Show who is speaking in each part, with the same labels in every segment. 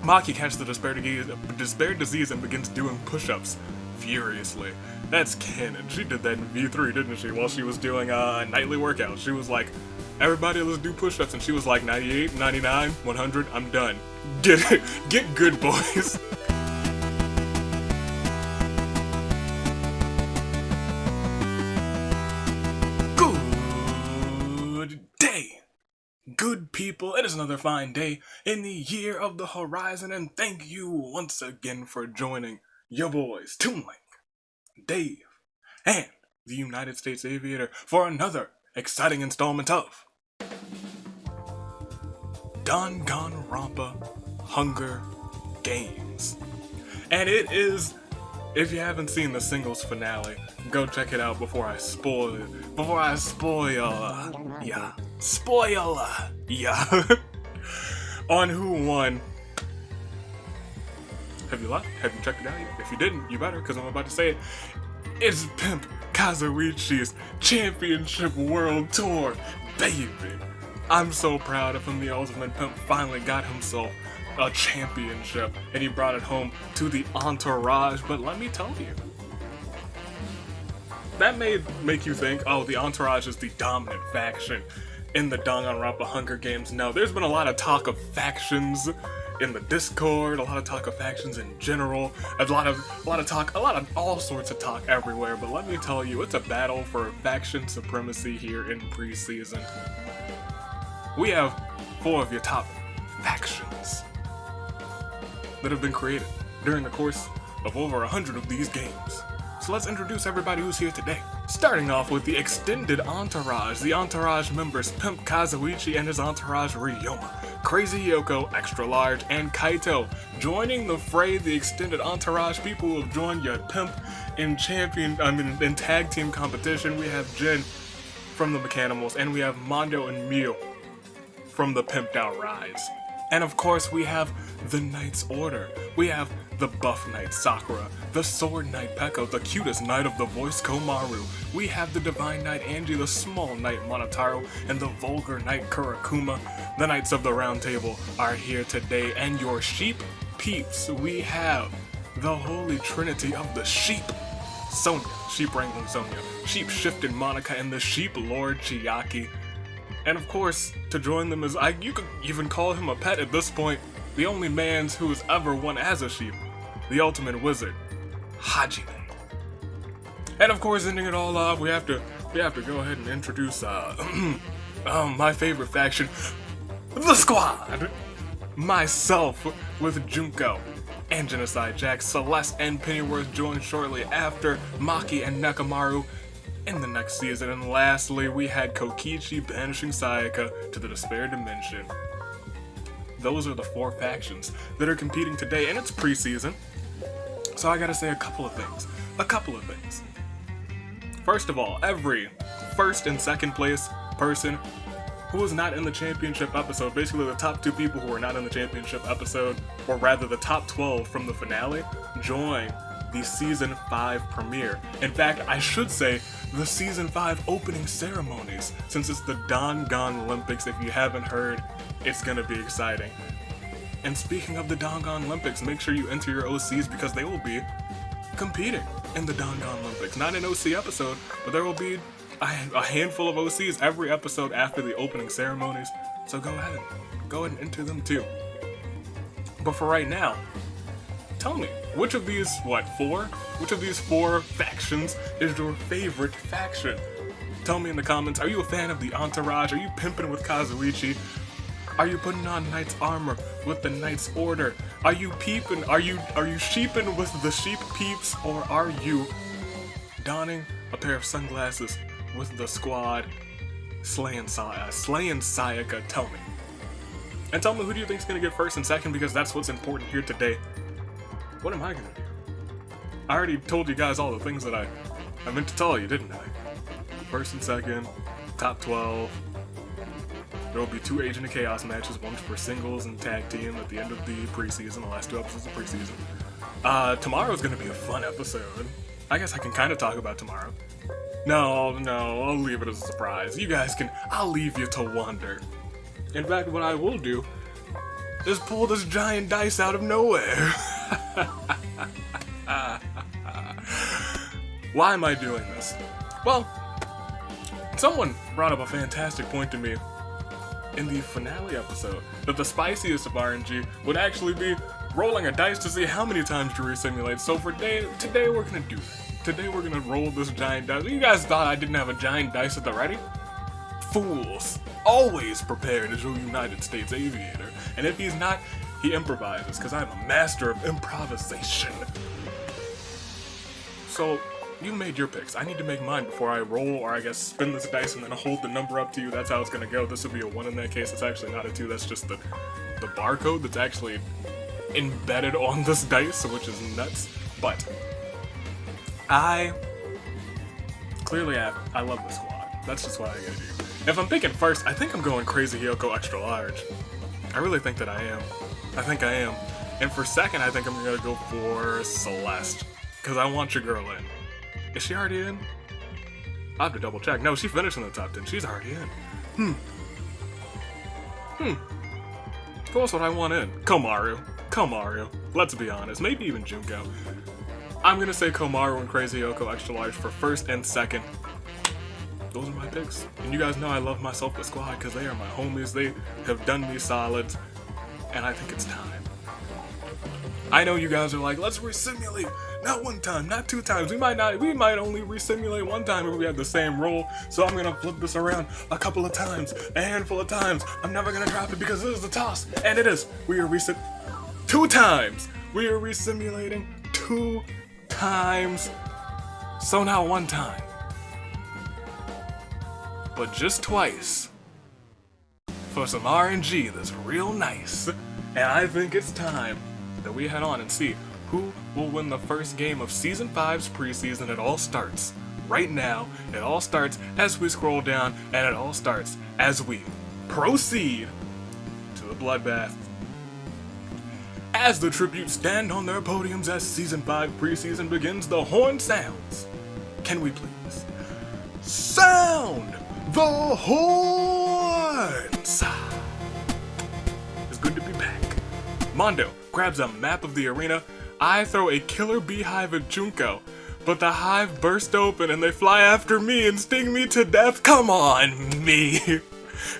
Speaker 1: Maki catches the despair disease and begins doing push-ups furiously. That's canon. She did that in V3, didn't she? While she was doing nightly workouts. She was like, everybody let's do push-ups, and she was like 98, 99, 100, I'm done. Get good, boys. Good day, good people. It is another fine day in the year of the horizon, and thank you once again for joining your boys, Toonlink, Dave, and the United States Aviator for another exciting installment of Danganronpa Hunger Games. And it is, if you haven't seen the singles finale, go check it out before I spoil on who won. Have you left? Have you checked it out yet? If you didn't, you better, because I'm about to say it. It's Pimp Kazuichi's Championship World Tour, baby. I'm so proud of him. The Ultimate Pimp finally got himself a championship, and he brought it home to the entourage. But let me tell you, that may make you think, oh, the entourage is the dominant faction in the Danganronpa Hunger Games. No, there's been a lot of talk of factions in the Discord, a lot of talk of factions in general, a lot of all sorts of talk everywhere. But let me tell you, it's a battle for faction supremacy here in Preseason. We have 4 of your top factions that have been created during the course of over 100 of these games. So let's introduce everybody who's here today. Starting off with the extended entourage. The entourage members Pimp Kazuichi and his entourage Ryoma, Crazy Yoko, Extra Large, and Kaito. Joining the fray, the extended entourage people who have joined your Pimp in tag team competition. We have Jin from the Mechanimals, and we have Mondo and Mew from the Pimped Out Rise. And of course, we have the Knight's Order. We have the Buff Knight Sakura, the Sword Knight Peko, the cutest Knight of the Voice Komaru. We have the Divine Knight Angie, the Small Knight Monotaro, and the Vulgar Knight Kurakuma. The Knights of the Round Table are here today, and your sheep peeps. We have the Holy Trinity of the Sheep. Sonya, Sheep Wrangling Sonya, Sheep Shifted Monica, and the Sheep Lord Chiaki. And of course, to join them is, you could even call him a pet at this point, the only man who has ever won as a sheep, the ultimate wizard, Hajime. And of course, ending it all off, we have to go ahead and introduce my favorite faction, the Squad. Myself with Junko and Genocide Jack, Celeste and Pennyworth join shortly after, Maki and Nekomaru in the next season. And lastly, we had Kokichi banishing Sayaka to the Despair Dimension. Those are the 4 factions that are competing today, and it's Preseason, so I gotta say a couple of things. First of all, every first and second place person who was not in the championship episode, basically the top 2 people who were not in the championship episode, or rather the top 12 from the finale, join the Season 5 premiere. In fact, I should say the Season 5 opening ceremonies, since it's the Dangan Olympics. If you haven't heard, it's gonna be exciting. And speaking of the Dangan Olympics, make sure you enter your OCs because they will be competing in the Dangan Olympics. Not an OC episode, but there will be a handful of OCs every episode after the opening ceremonies. So go ahead and enter them too. But for right now, tell me, which of these 4 factions is your favorite faction? Tell me in the comments, are you a fan of the entourage? Are you pimping with Kazuichi? Are you putting on Knight's armor with the Knight's Order? Are you sheeping with the sheep peeps? Or are you donning a pair of sunglasses with the Squad slaying Sayaka? Tell me. And tell me, who do you think is going to get first and second, because that's what's important here today. What am I gonna do? I already told you guys all the things that I meant to tell you, didn't I? First and second, top 12. There will be 2 Agent of Chaos matches, one for singles and tag team at the end of the preseason, the last 2 episodes of preseason. Tomorrow's gonna be a fun episode. I guess I can kind of talk about tomorrow. No, I'll leave it as a surprise. I'll leave you to wonder. In fact, what I will do just pull this giant dice out of nowhere. Why am I doing this? Well, someone brought up a fantastic point to me in the finale episode, that the spiciest of RNG would actually be rolling a dice to see how many times you resimulate. So for today we're gonna do that. Today we're gonna roll this giant dice. You guys thought I didn't have a giant dice at the ready? Fools. Always prepared as your United States aviator. And if he's not, he improvises, because I'm a master of improvisation. So, you made your picks. I need to make mine before I roll, or I guess spin this dice and then hold the number up to you. That's how it's gonna go. This would be a 1 in that case. It's actually not a 2. That's just the barcode that's actually embedded on this dice, which is nuts. But I love this squad. That's just what I gotta do. If I'm thinking first, I think I'm going Crazy Hyoko extra large. I really think that I am. I think I am. And for second, I think I'm gonna go for Celeste, because I want your girl in. Is she already in? I'll have to double check. No, she finished in the top 10. She's already in. Who else would I want in? Komaru. Let's be honest. Maybe even Junko. I'm gonna say Komaru and Crazy Hyoko extra large for first and second. Those are my picks. And you guys know I love myself the squad because they are my homies. They have done me solids. And I think it's time. I know you guys are like, let's resimulate. Not 1 time, not 2 times. We might only resimulate 1 time if we have the same roll. So I'm gonna flip this around a couple of times, a handful of times. I'm never gonna drop it because this is the toss. And it is. We are 2 times. We are resimulating 2 times. So now 1 time. But just twice. For some RNG that's real nice. And I think it's time that we head on and see who will win the first game of Season 5's preseason. It all starts right now. It all starts as we scroll down, and it all starts as we proceed to the bloodbath. As the tributes stand on their podiums as Season 5 preseason begins, the horn sounds. Can we please sound the horns? It's good to be back. Mondo grabs a map of the arena. I throw a killer beehive at Junko, but the hive burst open and they fly after me and sting me to death. Come on, me.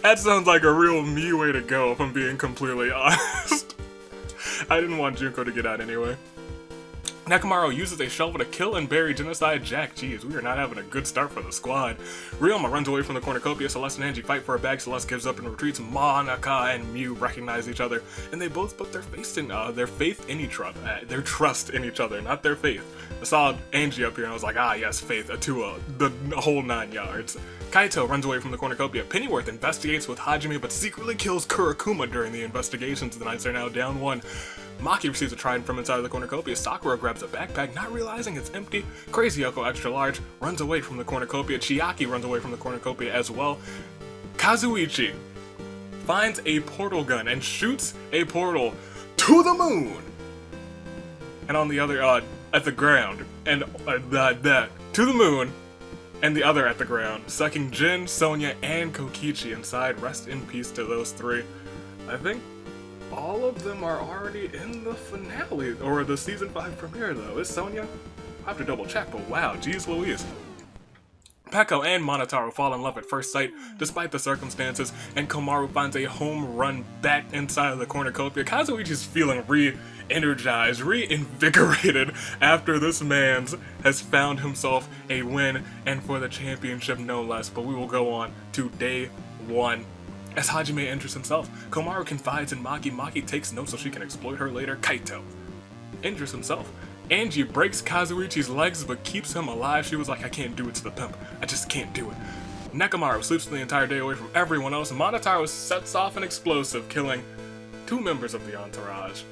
Speaker 1: That sounds like a real me way to go, if I'm being completely honest. I didn't want Junko to get out anyway. Nekomaru uses a shovel to kill and bury Genocide Jack. Jeez, we are not having a good start for the squad. Ryoma runs away from the cornucopia. Celeste and Angie fight for a bag. Celeste gives up and retreats. Monica and Mew recognize each other, and they both put their trust in each other, not their faith. I saw Angie up here and I was like, ah yes, faith, the whole 9 yards. Kaito runs away from the cornucopia. Pennyworth investigates with Hajime, but secretly kills Kurakuma during the investigations. The Knights are now down 1. Maki receives a trident from inside of the cornucopia. Sakura grabs a backpack, not realizing it's empty. Crazy Hyoko extra large runs away from the cornucopia. Chiaki runs away from the cornucopia as well. Kazuichi finds a portal gun and shoots a portal to the moon. And on the other, at the ground. And, to the moon. And the other at the ground, sucking Jin, Sonya, and Kokichi inside. Rest in peace to those 3. I think all of them are already in the finale, or the Season 5 premiere though. Is Sonya? I have to double check, but wow, geez Louise. Peko and Monotaro fall in love at first sight, despite the circumstances, and Komaru finds a home run back inside of the cornucopia. Kazuichi's feeling re-energized, reinvigorated after this man's has found himself a win, and for the championship no less. But we will go on to day 1. As Hajime enters himself, Komaru confides in Maki. Maki takes notes so she can exploit her later. Kaito injures himself. Angie breaks Kazuichi's legs but keeps him alive. She was like, I can't do it to the pimp. I just can't do it. Nekomaru sleeps the entire day away from everyone else. Monotaro sets off an explosive, killing 2 members of the entourage.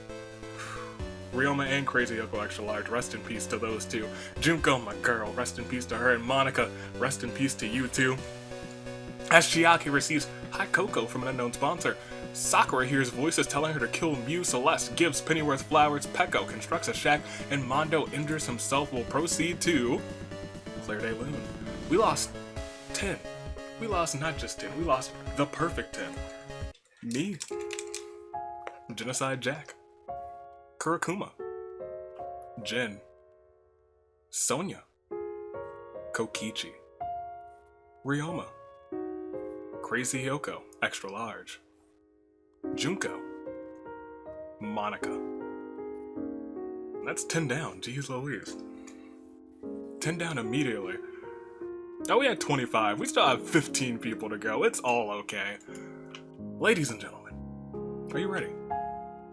Speaker 1: Ryoma and Crazy Hyoko extra large, rest in peace to those 2. Junko, my girl, rest in peace to her. And Monica, rest in peace to you 2. As Chiaki receives hot cocoa from an unknown sponsor, Sakura hears voices telling her to kill Mew. Celeste gives Pennyworth flowers. Peko constructs a shack, and Mondo injures himself. Will proceed to Claire de Lune. We lost 10. We lost not just 10, we lost the perfect 10. Me. Genocide Jack, Kurakuma, Jin, Sonya, Kokichi, Ryoma, Crazy Hyoko, extra large, Junko, Monica. That's 10 down, jeez Louise. 10 down immediately. Oh, we had 25. We still have 15 people to go. It's all okay. Ladies and gentlemen, are you ready?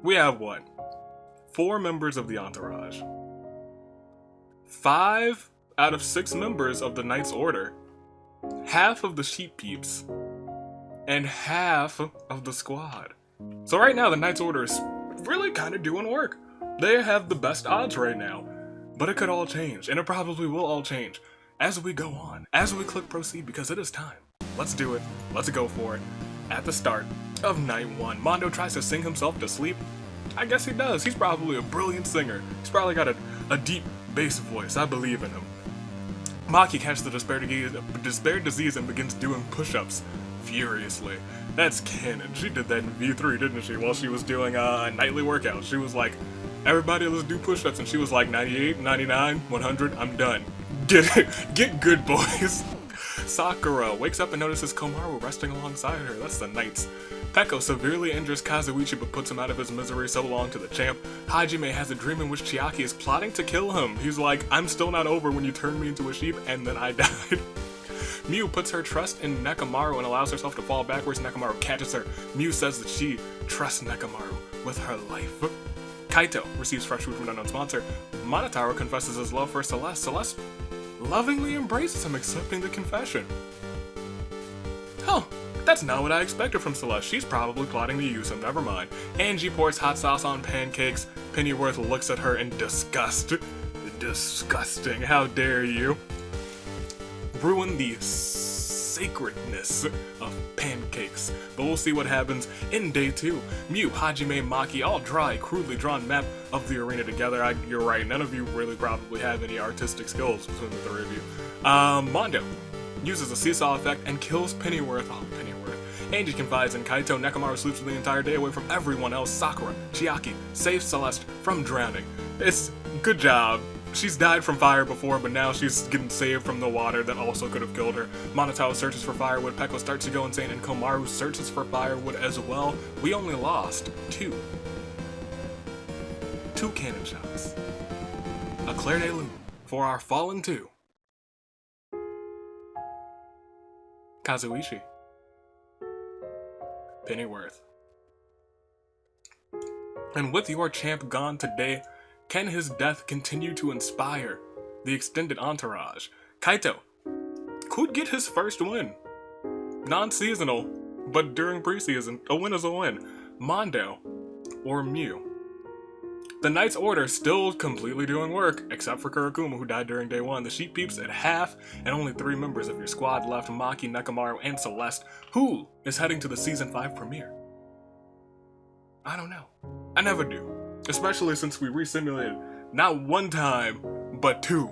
Speaker 1: We have what? 4 members of the entourage. 5 out of 6 members of the Knight's Order. Half of the Sheep Peeps. And half of the squad. So right now, the Knight's Order is really kind of doing work. They have the best odds right now. But it could all change, and it probably will all change as we go on, as we click proceed, because it is time. Let's do it. Let's go for it. At the start of night 1, Mondo tries to sing himself to sleep. I guess he does. He's probably a brilliant singer. He's probably got a deep bass voice. I believe in him. Maki catches the despair disease and begins doing push-ups furiously. That's canon. She did that in V3, didn't she, while she was doing a nightly workout. She was like, everybody, let's do push-ups, and she was like, 98, 99, 100, I'm done. Get good, boys. Sakura wakes up and notices Komaru resting alongside her. That's the Knights. Peko severely injures Kazuichi but puts him out of his misery, so long to the champ. Hajime has a dream in which Chiaki is plotting to kill him. He's like, I'm still not over when you turned me into a sheep, and then I died. Miu puts her trust in Nekomaru and allows herself to fall backwards. Nekomaru catches her. Miu says that she trusts Nekomaru with her life. Kaito receives fresh food from an unknown sponsor. Monotaro confesses his love for Celeste. Celeste lovingly embraces him, accepting the confession. Huh, that's not what I expected from Celeste. She's probably plotting to use him, never mind. Angie pours hot sauce on pancakes. Pennyworth looks at her in disgust. Disgusting, how dare you? Ruin the sacredness of pancakes. But we'll see what happens in day 2. Miu, Hajime, Maki, all draw a crudely drawn map of the arena together. You're right, none of you really probably have any artistic skills between the 3 of you. Mondo uses a seesaw effect and kills Pennyworth. Oh, Pennyworth. Angie confides in Kaito. Nekomaru sleeps for the entire day away from everyone else. Sakura, Chiaki, saves Celeste from drowning. It's good job. She's died from fire before, but now she's getting saved from the water that also could have killed her. Monotaro searches for firewood. Peko starts to go insane, and Komaru searches for firewood as well. We only lost 2 cannon shots. A Claire de Lune for our fallen 2. Kazuichi. Pennyworth. And with your champ gone today, can his death continue to inspire the extended entourage? Kaito could get his first win. Non-seasonal, but during preseason, a win is a win. Mondo or Miu. The Knight's Order still completely doing work, except for Kurakuma, who died during day 1. The Sheep Peeps at half, and only 3 members of your squad left, Maki, Nekomaru, and Celeste. Who is heading to the Season 5 premiere? I don't know. I never do. Especially since we resimulated not 1 time, but 2.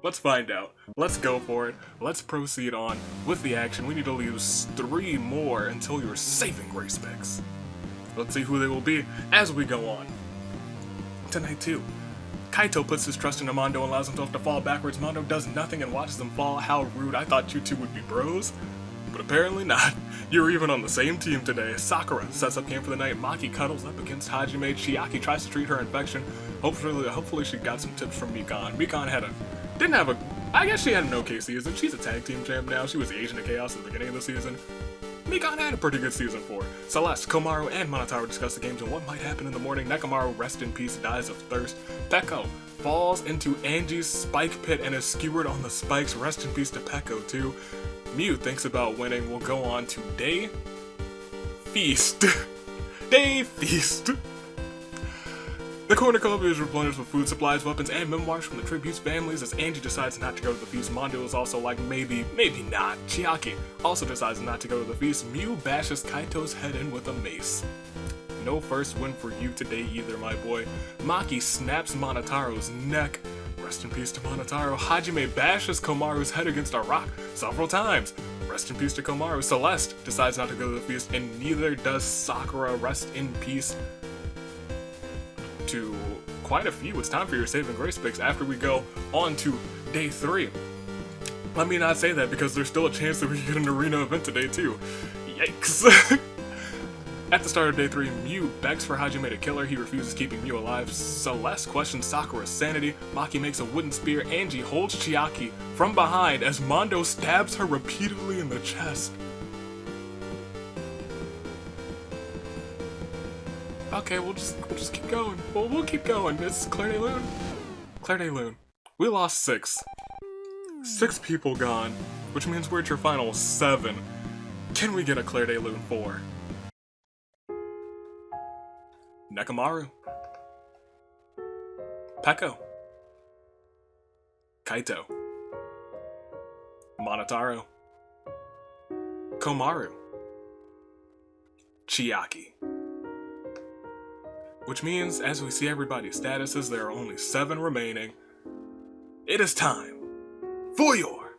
Speaker 1: Let's find out. Let's go for it. Let's proceed on with the action. We need to lose 3 more until you're saving grace specs. Let's see who they will be as we go on. Tonight 2. Kaito puts his trust in Mondo and allows himself to fall backwards. Mondo does nothing and watches him fall. How rude. I thought you 2 would be bros, but apparently not. You're even on the same team today. Sakura sets up camp for the night. Maki cuddles up against Hajime. Chiaki tries to treat her infection. Hopefully she got some tips from Mikan. Mikan I guess she had an okay season. She's a tag team champ now. She was the Agent of Chaos at the beginning of the season. Mikan had a pretty good season 4. Celeste, Komaru, and Monotaro discuss the games and what might happen in the morning. Nekomaru, rest in peace, dies of thirst. Peko falls into Angie's spike pit and is skewered on the spikes. Rest in peace to Peko too. Miu thinks about winning. We'll go on to Day Feast. Day Feast. The cornucopia is replenished with food supplies, weapons, and memoirs from the tribute's families as Angie decides not to go to the feast. Mondo is also like, maybe not. Chiaki also decides not to go to the feast. Miu bashes Kaito's head in with a mace. No first win for you today either, my boy. Maki snaps Monotaro's neck. Rest in peace to Monotaro. Hajime bashes Komaru's head against a rock several times. Rest in peace to Komaru. Celeste decides not to go to the feast, and neither does Sakura. Rest in peace to quite a few. It's time for your saving grace picks after we go on to day 3. Let me not say that because there's still a chance that we can get an arena event today too. Yikes. At the start of day 3, Mew begs for Hajime to kill her. He refuses, keeping Mew alive. Celeste questions Sakura's sanity. Maki makes a wooden spear. Angie holds Chiaki from behind as Mondo stabs her repeatedly in the chest. Okay, we'll just keep going. We'll keep going. It's Claire de Lune. Claire de Lune. We lost 6. 6 people gone, which means we're at your final 7. Can we get a Claire de Lune 4? Nekomaru, Peko, Kaito, Monotaro, Komaru, Chiaki. Which means, as we see everybody's statuses, there are only 7 remaining. It is time for your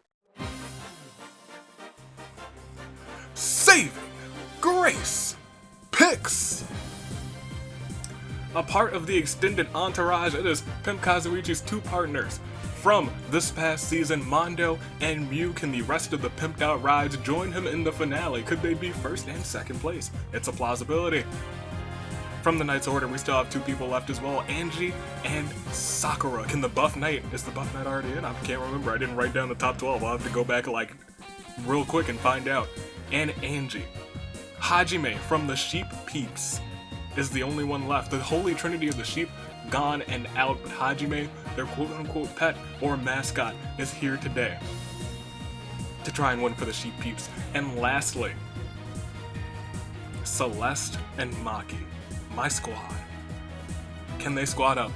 Speaker 1: saving grace picks. A part of the extended entourage, it is Pimp Kazuichi's 2 partners. From this past season, Mondo and Mew. Can the rest of the pimped out rides join him in the finale? Could they be 1st and 2nd place? It's a plausibility. From the Knight's Order, we still have 2 people left as well, Angie and Sakura. Can the Buff Knight, is the Buff Knight already in? I can't remember, I didn't write down the top 12, I'll have to go back like real quick and find out. And Angie. Hajime from the Sheep Peeps is the only one left. The holy trinity of the sheep gone and out, but Hajime, their quote-unquote pet or mascot, is here today to try and win for the Sheep Peeps. And lastly, Celeste and Maki, my squad. Can they squad up?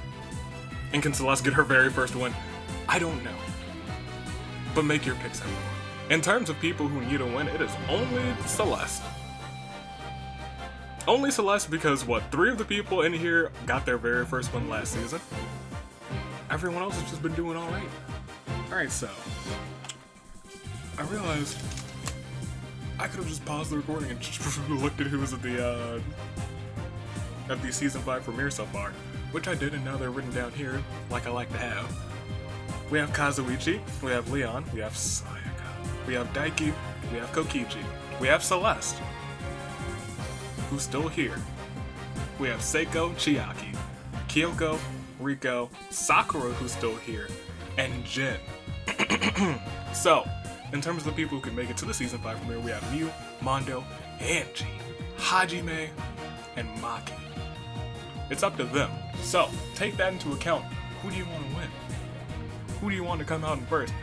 Speaker 1: And can Celeste get her very first win? I don't know. But make your picks everyone. In terms of people who need a win, it is only Celeste. Only Celeste because, 3 of the people in here got their very first one last season. Everyone else has just been doing alright. Alright, so I realized I could have just paused the recording and just looked at who was at the season 5 premiere so far, which I did, and now they're written down here like I like to have. We have Kazuichi, we have Leon, we have Sayaka, we have Daiki, we have Kokiji, we have Celeste, who's still here. We have Seiko, Chiaki, Kyoko, Riko, Sakura, who's still here, and Jin. So, in terms of the people who can make it to the season 5 premiere, we have Mew, Mondo, Angie, Hajime, and Maki. It's up to them. So, take that into account. Who do you want to win? Who do you want to come out in first?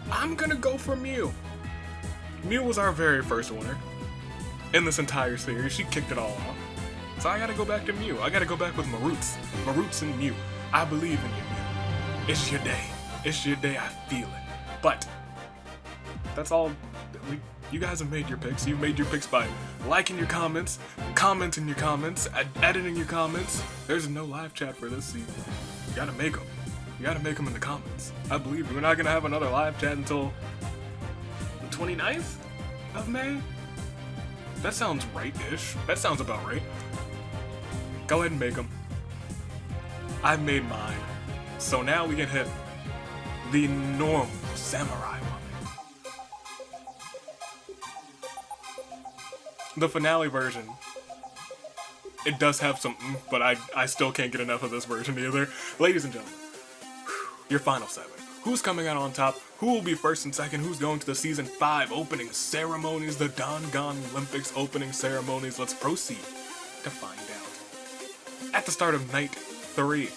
Speaker 1: I'm gonna go for Mew. Mew was our very first winner in this entire series. She kicked it all off. So I gotta go back to Mew. I gotta go back with Maroots. Maroots and Mew. I believe in you, Mew. It's your day. It's your day. I feel it. But that's all. You guys have made your picks. You've made your picks by liking your comments, commenting your comments, editing your comments. There's no live chat for this season. You gotta make them. You gotta make them in the comments. I believe you. We're not gonna have another live chat until the 29th of May? That sounds right-ish. That sounds about right. Go ahead and make them. I've made mine. So now we can hit the normal samurai one. The finale version. It does have some but I still can't get enough of this version either. Ladies and gentlemen, your final 7. Who's coming out on top? Who will be 1st and 2nd? Who's going to the Season 5 opening ceremonies? The Danganronpa opening ceremonies? Let's proceed to find out. At the start of night 3,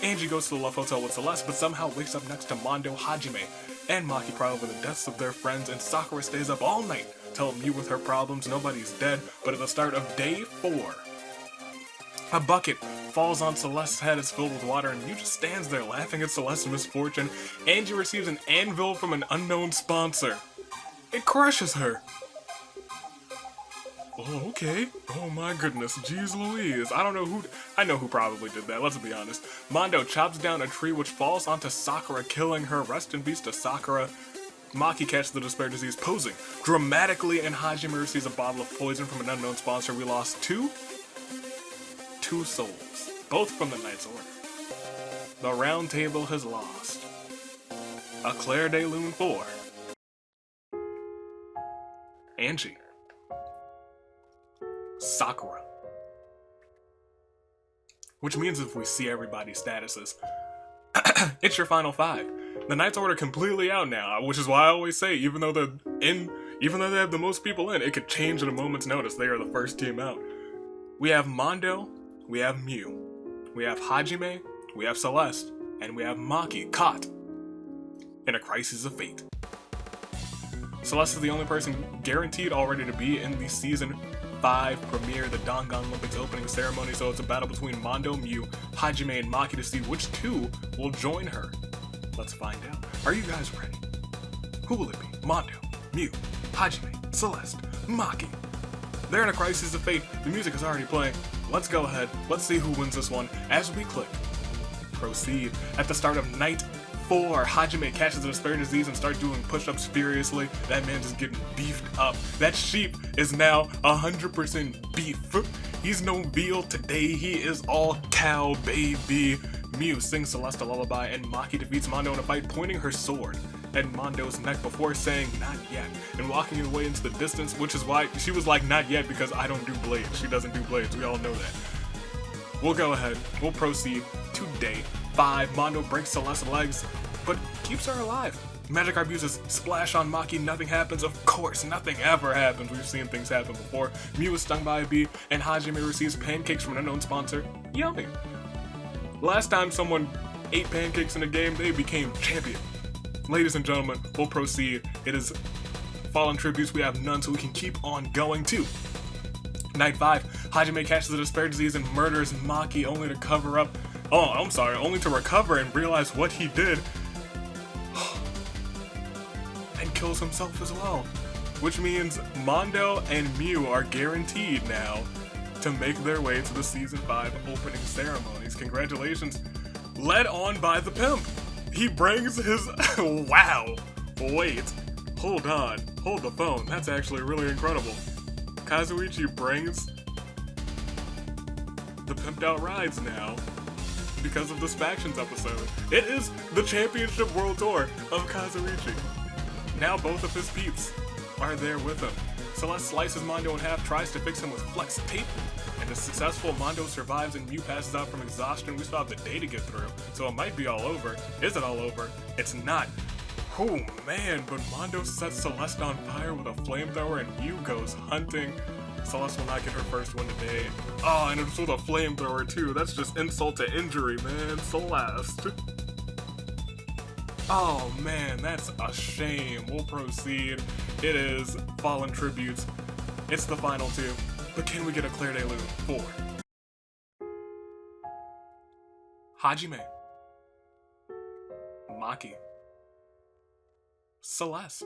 Speaker 1: Angie goes to the Love Hotel with Celeste, but somehow wakes up next to Mondo, Hajime, and Maki cry over the deaths of their friends, and Sakura stays up all night, telling Mew with her problems. Nobody's dead, but at the start of day 4, a bucket falls on Celeste's head, is filled with water, and Mew just stands there laughing at Celeste's misfortune. Angie receives an anvil from an unknown sponsor. It crushes her. Oh, okay. Oh my goodness, jeez Louise. I know who probably did that, let's be honest. Mondo chops down a tree which falls onto Sakura, killing her. Rest in peace to Sakura. Maki catches the despair disease, posing dramatically, and Hajime receives a bottle of poison from an unknown sponsor. We lost two souls, both from the Knight's Order. The Round Table has lost a Claire de Lune 4, Angie, Sakura. Which means if we see everybody's statuses, it's your final 5. The Knight's Order completely out now, which is why I always say, even though they have the most people in, it could change at a moment's notice. They are the first team out. We have Mondo, we have Mew, we have Hajime, we have Celeste, and we have Maki caught in a crisis of fate. Celeste is the only person guaranteed already to be in the Season 5 premiere, the Danganronpa opening ceremony, so it's a battle between Mondo, Mew, Hajime, and Maki to see which two will join her. Let's find out. Are you guys ready? Who will it be? Mondo, Mew, Hajime, Celeste, Maki. They're in a crisis of fate. The music is already playing. Let's go ahead. Let's see who wins this one as we click proceed. At the start of night 4, Hajime catches the despair disease and starts doing push-ups furiously. That man is getting beefed up. That sheep is now 100% beef. He's no veal today. He is all cow, baby. Mew sings Celeste a lullaby, and Maki defeats Mondo in a fight, pointing her sword at Mondo's neck before saying, "Not yet," and walking away into the distance, which is why she was like, "Not yet," because I don't do blades. She doesn't do blades. We all know that. We'll go ahead. We'll proceed to day 5. Mondo breaks Celeste's legs, but keeps her alive. Magic Art uses Splash on Maki. Nothing happens. Of course, nothing ever happens. We've seen things happen before. Mew is stung by a bee, and Hajime receives pancakes from an unknown sponsor. Yummy. Last time someone ate pancakes in a game, they became champion. Ladies and gentlemen, we'll proceed. It is fallen tributes. We have none, so we can keep on going too. Night 5, Hajime catches the despair disease and murders Maki, only to cover up. Oh, I'm sorry, only to recover and realize what he did. And kills himself as well. Which means Mondo and Mew are guaranteed now to make their way to the Season 5 opening ceremonies. Congratulations. Led on by the pimp. He brings his... Wow. Wait. Hold on. Hold the phone. That's actually really incredible. Kazuichi brings the pimped out rides now because of this Factions episode. It is the Championship World Tour of Kazuichi. Now both of his peeps are there with him. Celeste slices Mondo in half, tries to fix him with flex tape, and is successful. Mondo survives and Mew passes out from exhaustion. We still have the day to get through, so it might be all over. Is it all over? It's not. Oh man, but Mondo sets Celeste on fire with a flamethrower and Mew goes hunting. Celeste will not get her first win today. Oh, and it's with a flamethrower too. That's just insult to injury, man. Celeste. Oh man, that's a shame. We'll proceed. It is Fallen Tributes. It's the final 2. But can we get a Claire de Lune 4? Hajime. Maki. Celeste.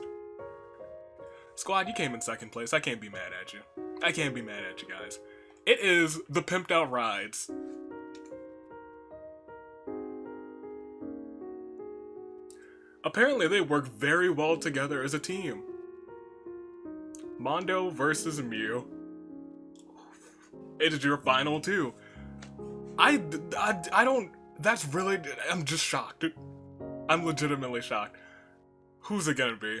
Speaker 1: Squad, you came in second place. I can't be mad at you. I can't be mad at you guys. It is the Pimped Out Rides. Apparently they work very well together as a team. Mondo versus Mew. It is your final 2. I don't, that's really, I'm just shocked. I'm legitimately shocked. Who's it gonna be?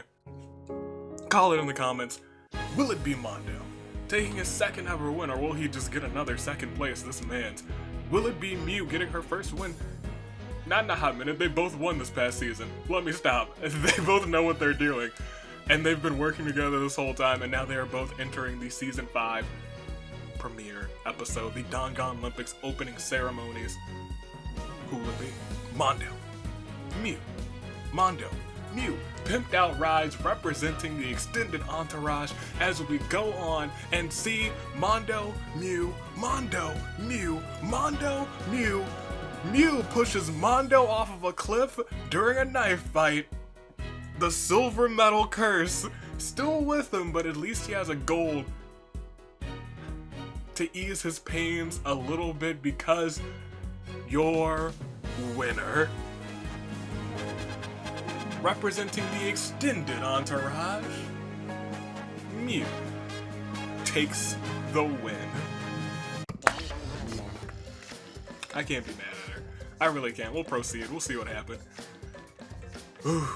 Speaker 1: Call it in the comments. Will it be Mondo taking his second ever win, or will he just get another second place? This man's. Will it be Mew getting her first win? Not in a hot minute. They both won this past season. Let me stop. They both know what they're doing. And they've been working together this whole time, and now they are both entering the Season 5 premiere episode, the Danganronpa opening ceremonies. Who will it be? Mondo. Mew. Mondo. Mew. Pimped Out Rides representing the extended entourage as we go on and see Mondo, Mew, Mondo, Mew, Mondo, Mew. Mew pushes Mondo off of a cliff during a knife fight. The silver metal curse still with him, but at least he has a gold to ease his pains a little bit because your winner, representing the extended entourage, Mew, takes the win. I can't be mad at her. I really can't. We'll proceed. We'll see what happened. Ooh.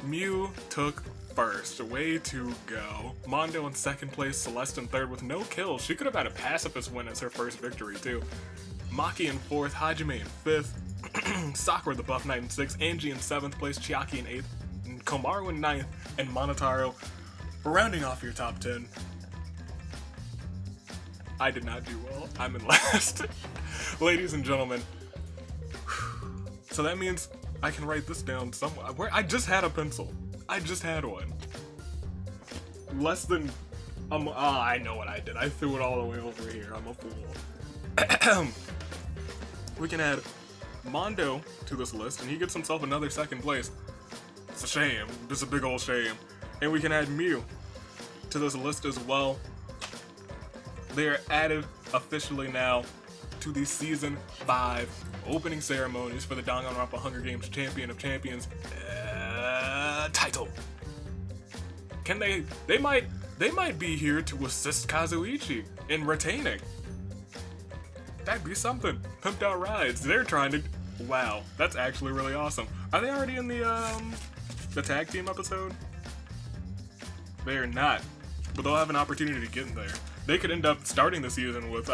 Speaker 1: Mew took first. Way to go. Mondo in second place. Celeste in third with no kills. She could have had a pacifist win as her first victory, too. Maki in fourth. Hajime in fifth. Sakura the Buff Knight in sixth. Angie in seventh place. Chiaki in eighth. And Komaru in ninth. And Monotaro rounding off your top 10. I did not do well. I'm in last. Ladies and gentlemen. So that means I can write this down somewhere. Where I just had a pencil. I just had one. Less than I know what I did. I threw it all the way over here. I'm a fool. We can add Mondo to this list, and he gets himself another second place. It's a shame. It's a big old shame. And we can add Mew to this list as well. They are added officially now to the Season 5 opening ceremonies for the Danganronpa Hunger Games Champion of Champions title. Can they might be here to assist Kazuichi in retaining. That'd be something. Pimped Out Rides. They're trying to. Wow, that's actually really awesome. Are they already in the tag team episode? They are not, but they'll have an opportunity to get in there. They could end up starting the season with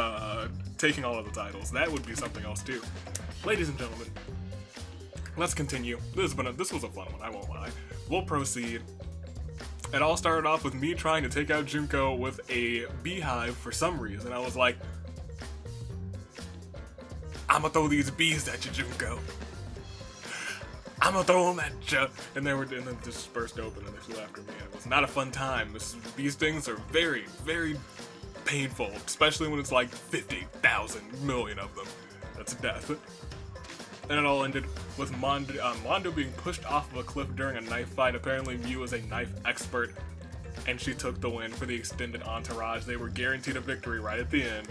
Speaker 1: taking all of the titles. That would be something else too. Ladies and gentlemen, let's continue. This was a fun one, I won't lie. We'll proceed. It all started off with me trying to take out Junko with a beehive for some reason. I was like, I'ma throw these bees at you, Junko. I'ma throw them at you. And then just burst open and they flew after me. And it was not a fun time. These things are very, very painful, especially when it's like 50,000 million of them. That's death. And it all ended with Mondo being pushed off of a cliff during a knife fight. Apparently Mew is a knife expert, and she took the win for the extended entourage. They were guaranteed a victory right at the end.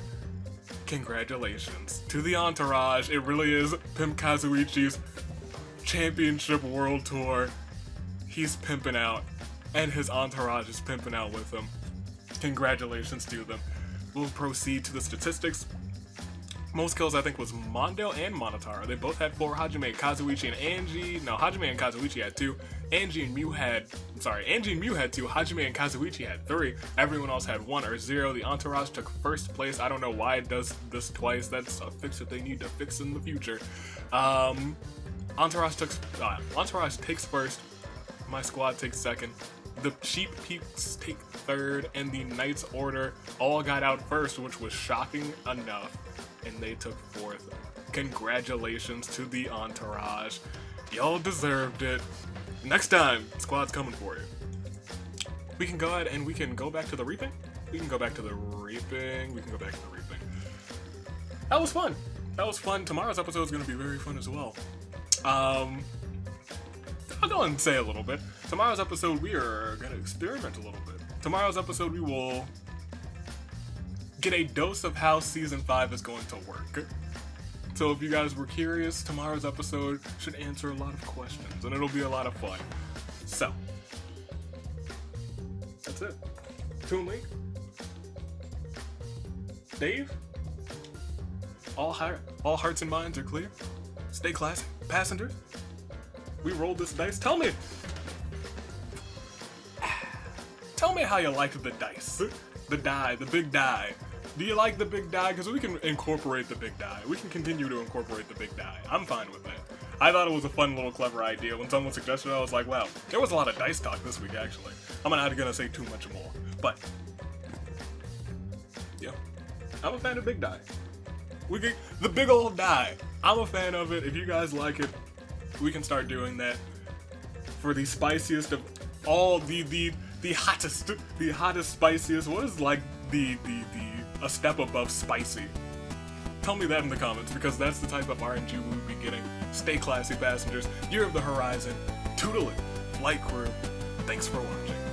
Speaker 1: Congratulations to the entourage. It really is Pimp Kazuichi's championship world tour. He's pimping out, and his entourage is pimping out with him. Congratulations to them. We'll proceed to the statistics. Most kills, I think, was Mondo and Monotaro. They both had 4. Hajime, Kazuichi, and Angie. No, Hajime and Kazuichi had 2. Angie and Mew had 2. Hajime and Kazuichi had 3. Everyone else had 1 or 0. The entourage took first place. I don't know why it does this twice. That's a fix that they need to fix in the future. Entourage takes first. My squad takes second. The Cheap Peaks take third, and the Knights Order all got out first, which was shocking enough. And they took fourth. Congratulations to the entourage. Y'all deserved it. Next time, squad's coming for you. We can go ahead and we can go back to the reaping. That was fun. Tomorrow's episode is going to be very fun as well. I'll go and say a little bit. Tomorrow's episode, we are going to experiment a little bit. Tomorrow's episode, we will get a dose of how Season 5 is going to work. So if you guys were curious, tomorrow's episode should answer a lot of questions, and it'll be a lot of fun. So, that's it. Toon Link. Dave. All hearts and minds are clear. Stay classy. Passengers, we rolled this dice. Tell me how you liked the dice. The die, the big die. Do you like the big die? Because we can incorporate the big die. We can continue to incorporate the big die. I'm fine with that. I thought it was a fun little clever idea. When someone suggested it, I was like, wow, there was a lot of dice talk this week, actually. I'm not gonna say too much more. But, yeah, I'm a fan of big die. We get the big old die. I'm a fan of it. If you guys like it, we can start doing that for the spiciest of all the hottest, spiciest. What is like a step above spicy? Tell me that in the comments, because that's the type of RNG we would be getting. Stay classy, passengers. Year of the Horizon. Toodle it. Flight crew. Thanks for watching.